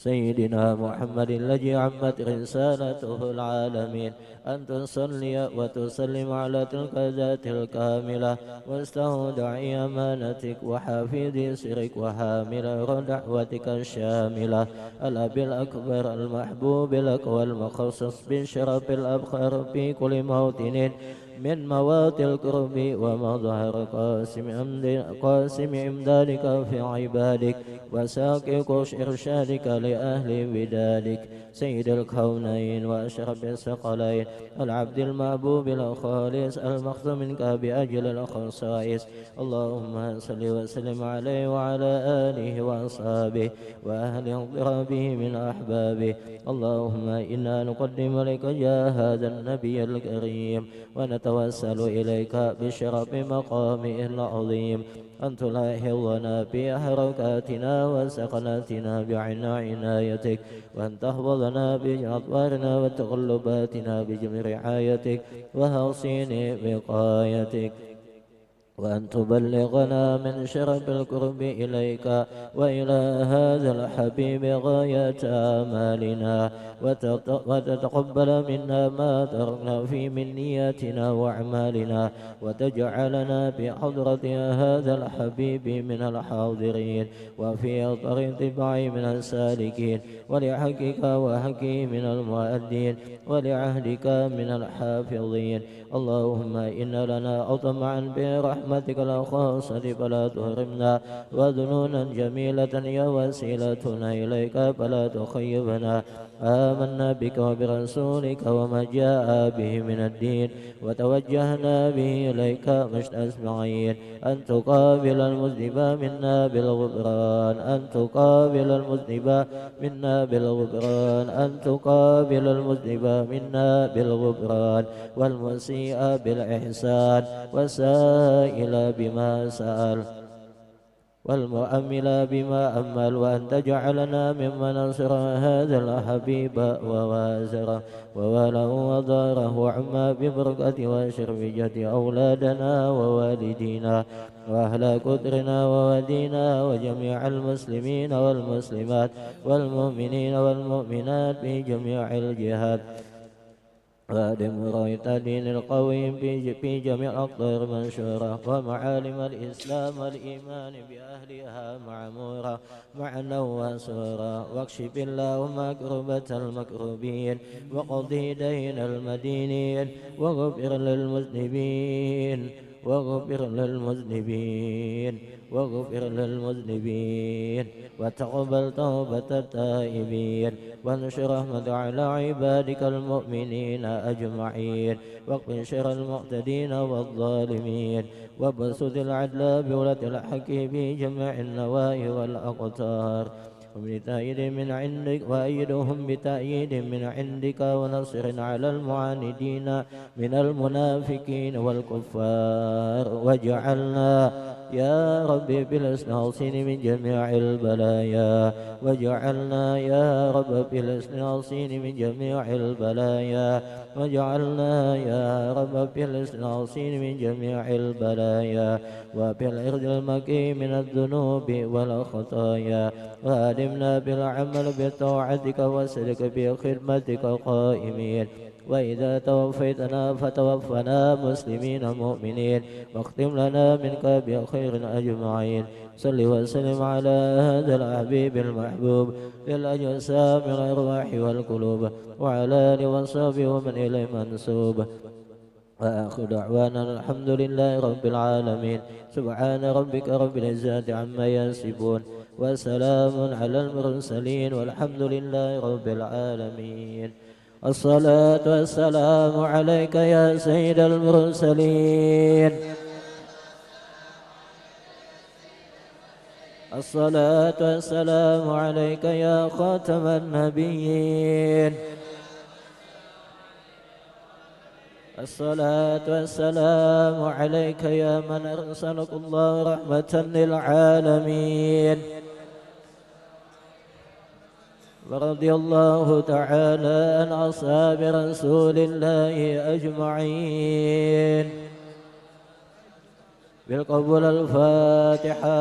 سيدنا محمد الذي عمت رسالته العالمين أن تصلي وتسلم على تلك الذات الكاملة واستودع أمانتك وحافظ سرك وحامل دعوتك الشاملة الأب الأكبر المحبوب لك والمخصص بالشرف الأبخر في كل موطن من مواطن القرب ومظهر قاسم إمدادك في عبادك وساقق إرشادك لأهل بدادك سيد الكونين وأشرف الثقلين العبد المحبوب الخالص المخص منك بأجل الخصائص اللهم صل وسلم عليه وعلى آله وأصحابه وأهل اضرابه من أحبابه اللهم إنا نقدم لك جاه هذا النبي الكريم ونتوسل إليك بشرف مقامه العظيم أن تلاحظنا في حركاتنا وسكناتنا بعنايتك وأن تحفظنا بأطوارنا وتقلباتنا بجميع رعايتك وحصين وقايتك وأن تبلغنا من شرف القرب إليك وإلى هذا الحبيب غاية آمالنا وتتقبل منا ما تركنا في من نياتنا وأعمالنا وتجعلنا في حضرة هذا الحبيب من الحاضرين وفي طريق اتباعه من السالكين ولحقك وحقه من المؤدين ولعهدك من الحافظين اللهم إن لنا أطمعا برحمتك الخاصة فلا تهرمنا وذنونا جميلة يا وسيلتنا إليك فلا تخيبنا آمنا بك وبرسولك وما جاء به من الدين وتوجهنا به إليك مشت أسمعين أن تقابل المذنب منا بالغفران أن تقابل المذنب منا بالغفران أن تقابل المذنب منا بالغفران والمسيء بالإحسان والسائل بما سأل والمؤمل بما أمل وأن تجعلنا ممن نصر هذا الحبيب ووازره ووله وضاره وعما ببركة وشرفجة أولادنا ووالدينا وأهل قدرنا وودينا وجميع المسلمين والمسلمات والمؤمنين والمؤمنات في جميع الجهات وادم رايت دين القويم في جميع الأقطار منشورة ومعالم الإسلام والإيمان بأهلها معمورة معنا وسورة واكشف اللهم كربة المكروبين وقضي دين المدينين وغفر للمذنبين واغفر للمذنبين واغفر للمذنبين وتقبل توبة التائبين وانشر رحمة على عبادك المؤمنين أجمعين واقف شر المعتدين والظالمين وابسط العدل بولة الحق في جميع النواهي والأقطار وبتأييد من عندك وأيدهم بتأييد من عندك ونصر على المعاندين من المنافقين والكفار واجعلنا يا ربي بالإسناصين من جميع البلايا وجعلنا يا رب بالإسناصين من جميع البلايا وجعلنا يا رب بالإسناصين من جميع البلايا وبالإرض المكي من الذنوب والخطايا وأدمنا بالعمل بطاعتك وسلك بخدمتك قائمين وإذا توفيتنا فتوفنا مسلمين مؤمنين واختم لنا منك بخير أجمعين صل وسلم على هذا الحبيب المحبوب للأجسام الأرواح والقلوب وعلى آله وصحبه ومن إليه منسوب وآخر دعوانا الحمد لله رب العالمين سبحان ربك رب العزة عما يصفون وسلام على المرسلين والحمد لله رب العالمين الصلاة والسلام عليك يا سيد المرسلين الصلاة والسلام عليك يا خاتم النبيين الصلاة والسلام عليك يا من أرسلك الله رحمة للعالمين ورضي الله تعالى عن أصحاب رسول الله أجمعين بالقبول الفاتحة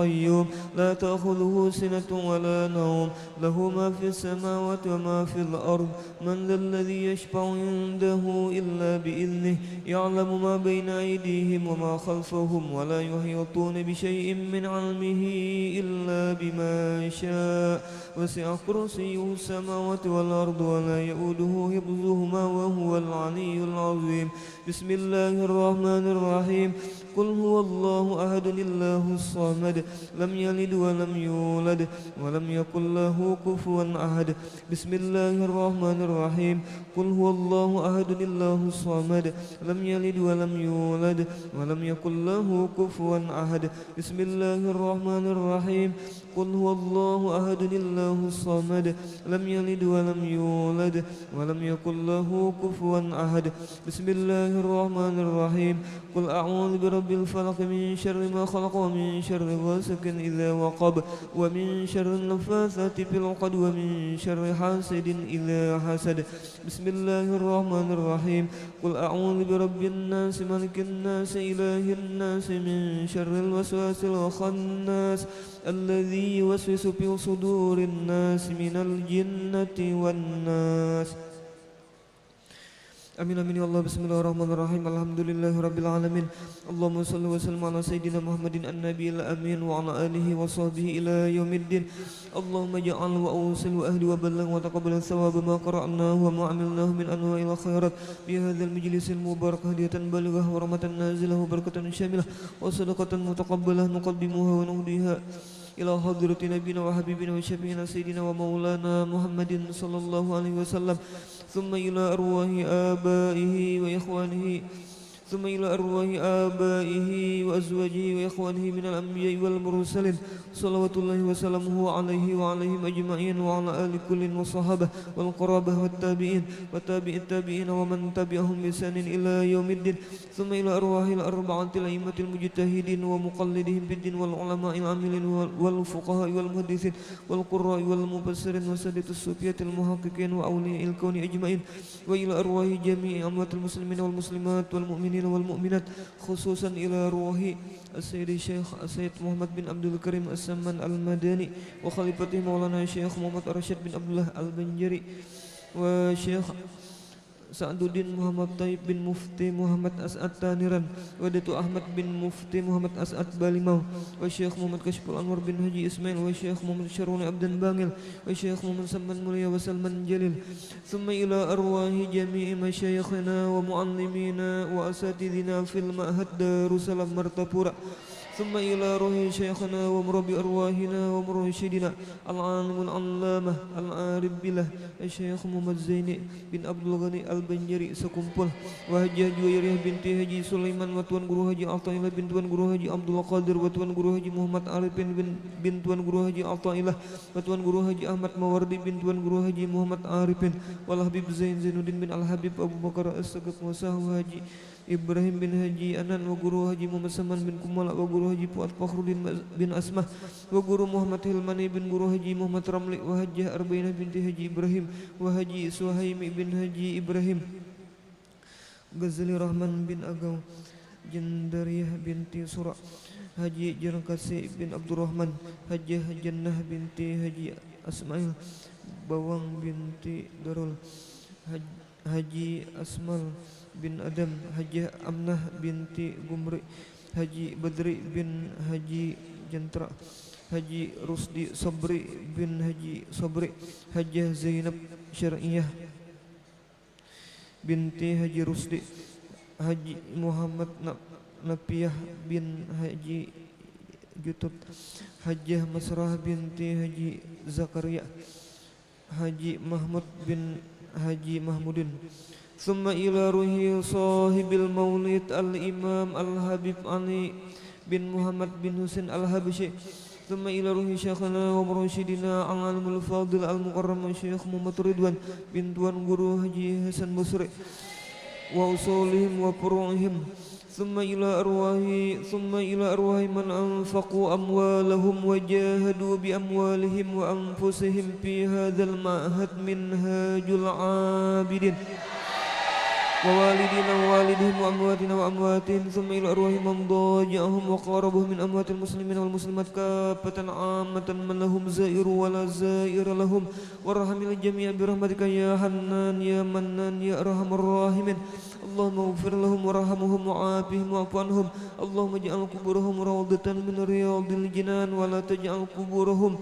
القيوم لا تأخذه سنة ولا نوم له ما في السماوات وما في الأرض من ذا الذي يشفع عنده إلا بإذنه يعلم ما بين أيديهم وما خلفهم ولا يحيطون بشيء من علمه إلا بما شاء وسع كرسيه السماوات والأرض ولا يؤوده حفظهما وهو العلي العظيم بسم الله الرحمن الرحيم قل هو الله أحد الله الصمد لم يلد ولم يولد ولم يكن له كفوا أحد بسم الله الرحمن الرحيم قل هو الله أحد الله الصمد لم يلد ولم يولد ولم يكن له كفوا أحد بسم الله الرحمن الرحيم قل هو الله أحد الله الصمد لم يلد ولم يولد ولم يكن له كفوا أحد بسم الله الرحمن الرحيم قل أعوذ برب الفلق من شر ما خلق ومن شر غاسق إذا وقب ومن شر النفاثات في العقد ومن شر حاسد إذا حسد بسم الله الرحمن الرحيم قل أعوذ برب الناس ملك الناس إله الناس من شر الوسواس الخناس الذي يوسوس في صدور الناس من الجنة والناس Amin amin ya Allah. Bismillahirrahmanirrahim. Alhamdulillahirabbil alamin. Allahumma shalli wa sallim ala sayyidina Muhammadin an-nabiyil amin wa ala alihi wa sahbihi ila yaumiddin. Allahumma ja'al wa awsil wa ahli wa balligh wa taqabbal thawab ma qara'nahu wa ma 'amilnahu min anwa'il khairat bi hadzal majlisil mubarak hadiyatan balighah wa rahmatan nazilah wa barakatan syamilah wa sadaqatan mutaqabbalah nuqaddimuha wa nuhdiha ila hadrati nabiyina wa habibina wa syafi'ina sayyidina wa maulana Muhammadin sallallahu alaihi wasallam ثم إلى أرواح آبائه وإخوانه ثم إلى أرواح آبائه وأزواجه وإخوانه من الأنبياء والمرسلين صلوات الله وسلامه عليه وعليهم أجمعين وعلى آل كل والصحابة والقرابة والتابعين وتابع التابعين ومن تبعهم بإحسان إلى يوم الدين ثم إلى أرواح الأربعة الأئمة المجتهدين ومقلدهم بالدين والعلماء العاملين والفقهاء والمحدثين والقراء والمفسرين وسادة الصوفية المحققين وأولياء الكون أجمعين وإلى أرواح جميع أموات المسلمين والمسلمات والمؤمنين والمؤمنات خصوصا إلى روح السيد الشيخ السيد محمد بن عبد الكريم السمان المدني وخليفته مولانا الشيخ محمد رشيد بن عبد الله البنجري وشيخ Sa'duddin Muhammad Taib bin Mufti Muhammad As'ad Taniran wa Datuk Ahmad bin Mufti Muhammad As'ad Balimau wa Syekh Muhammad Kashful Anwar bin Haji Ismail wa Syekh Muhammad Syaruni Abdan Bangil wa Syekh Muhammad Samman Mulia wa Salman Jalil thumma ila arwahi jami'i masyayikhina wa muallimina wa asatidina fil ma'had Darussalam Martapura ثم إلى روح شيخنا ومربي أرواحنا ومرشدنا العالم العلامة العارف بالله الشيخ محمد زيني بن عبد الغني البنجري sekumpul وهجة جويرية binti Haji Sulaiman wa Tuan Guru Haji Athaillah bin Tuan Guru Haji Abdul Qadir wa Tuan Guru Haji Muhammad Arifin bin Tuan Guru Haji Athaillah wa Tuan Guru Haji Ahmad Mawardi bin Tuan Guru Haji Muhammad Arifin wal Habib Zainuddin bin Al Habib Abu Bakar As-Sagaf wa Sahu Haji Ibrahim bin Haji Anan wa Guru Haji Muhammad Saman bin Kumala wa Guru Haji Fuad Fakhruddin bin Asmah wa Guru Muhammad Hilmani bin Guru Haji Muhammad Ramli wa Hajjah Arba'inah binti Haji Ibrahim wa Haji Suhaimi bin Haji Ibrahim Ghazali Rahman bin Agaw Jandariyah binti Surah Haji Jarkasi bin Abdurrahman Hajjah Jannah binti Haji Asmail Bawang binti Darul Haji Asmal bin Adam Hajjah Amnah binti Gumri Haji Badri bin Haji Jantra Haji Rusdi Sabri bin Haji Sabri Hajjah Zainab Syar'iyah binti Haji Rusdi Haji Muhammad Napiyah bin Haji Jutub Hajjah Masrah binti Haji Zakaria Haji Mahmud bin Haji Mahmudin Thumma ila ruhi sahibil maulid al-imam al-habib Ali bin Muhammad bin Husain al-Habashi Thumma ila ruhi syekhana wa mursyidina al-alimul fadil al-mukarram Syekh Muhammad Ridwan bin Tuan Guru Haji Hasan Basri wa usulihim wa furu'ihim Thumma ila arwahi man anfaqu amwalahum wa jahadu bi amwalihim wa anfusihim fi hadzal ma'had minhajul abidin ووالدينا ووالدهم وأمواتنا وأمواتهم ثم إلى أرواح من ضاجعهم وقاربهم من أموات المسلمين والمسلمات كافة عامة من لهم زائر ولا زائر لهم وارحم الجميع برحمتك يا حنان يا منان يا أرحم الراحمين اللهم اغفر لهم وارحمهم وعافهم واعف عنهم اللهم اجعل قبورهم روضة من رياض الجنان ولا تجعل قبورهم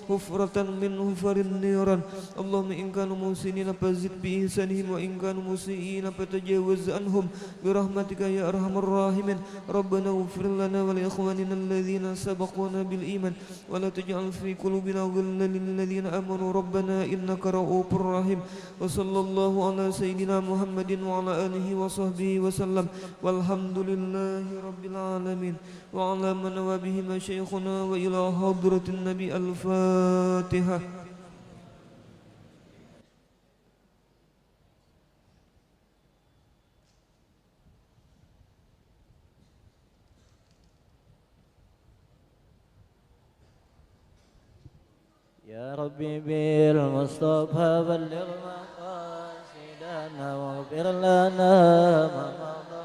حفرة من حفر النيران اللهم إن كانوا محسنين فزد بإحسانهم وإن كانوا مسيئين فتجاوز عنهم برحمتك يا أرحم الراحمين ربنا اغفر لنا ولإخواننا الذين سبقونا بالإيمان ولا تجعل في قلوبنا غلا للذين آمنوا ربنا إنك رؤوف رحيم وصلى الله على سيدنا محمد وعلى آله وصحبه وسلم والحمد لله رب العالمين وعلى من وبه مشايخنا وإلى حضرة النبي الفاتحة. يا ربي بالمصطفى بلغ مقاصدنا واغفر لنا ما مضى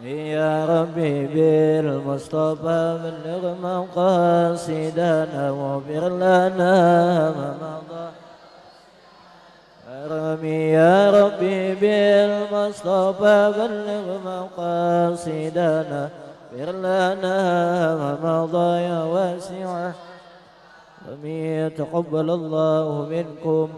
يا ربي بالمصطفى بلغ مقاصدنا واغفر لنا ما مضى يا ربي بالمصطفى بلغ مقاصدنا اغفر لنا ما مضى يا واسع يتقبل الله منكم